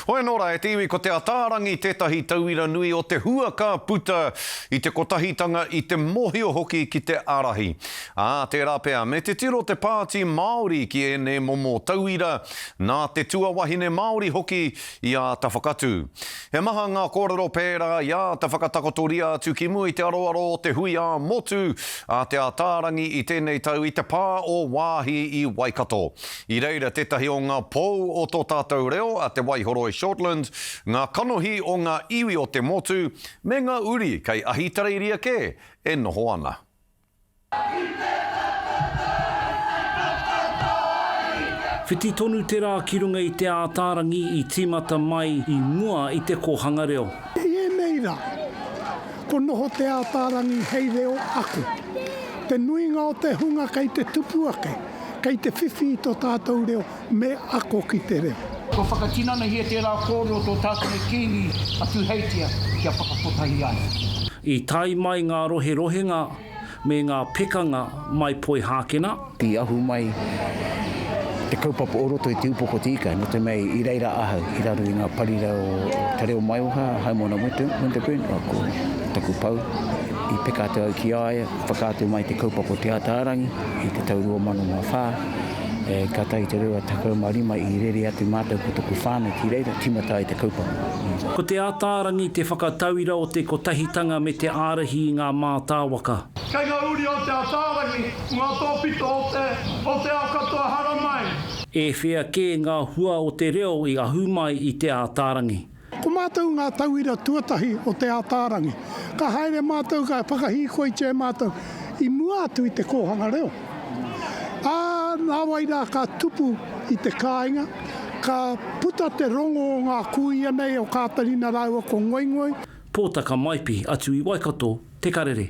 Hoi nora e te iwi ko te atarangi tētahi tauira nui o te hua ka puta i te kotahitanga i te mohio hoki ki te arahi. Te rāpea, me te tiro te pāti Māori ki e ne momo tauira nā te tua wahine Māori hoki i a ta whakatu. He maha ngā kōrero pērā i a ta whakatakotoria atu ki mua i te aroaro o te hui a motu a te atarangi i tēnei tau i te pā o wāhi i Waikato. I reira tētahi o ngā pou o tō tātou reo a te Waihoro Shortland, ngā kanohi o ngā iwi o te motu, me ngā uri kei ahitareiria ke e noho ana. Whiti tonu te rā ki runga i te ātārangi i tīmata mai i mua i te kohanga reo. I nei rā, ko noho te ātārangi hei reo aku. Te nuinga o te hunga kei te tupu ake, kei te whiwhi i tō tātou reo me ako ki te reo. Ko whakatinana hia te rā kōrero tō tātou e kīngi atu heitia kia whakapotahi ai. I tai mai ngā rohe-rohenga me ngā pekanga mai poi hākena. Ki ahu mai te kaupapa o roto i te upoko tika, no te mei i reira ahau, i raru i ngā parira o te reo mai oha, Haimona Winterburn, ko taku pau. I peka te au ki aia, whakātu mai te kaupapa o te ātārangi, i te taurua manu mā whā. Ka tai te rewa takau marima i rere atu mātou ko taku whānau ki reira, tīmata i te kaupapa. Ko te ātārangi te whakatauira o te kotahitanga me te ārahi i ngā mātāwaka. Kei ngā uri o te ātārangi, ngā tōpito o te akatoa hara mai. E whea ke ngā hua o te reo i ahu mai i te ātārangi. Ko mātou ngā tauira tuatahi o te ātārangi, ka haere mātou ka whakahikoi te mātou i mua atu i te kohanga reo. Nā waira ka tupu i te kāinga, ka puta te rongo o ngā kuia nei o Kātarina Raua ko Ngoingoi. Pōtaka maipi atu i Waikato, te karere.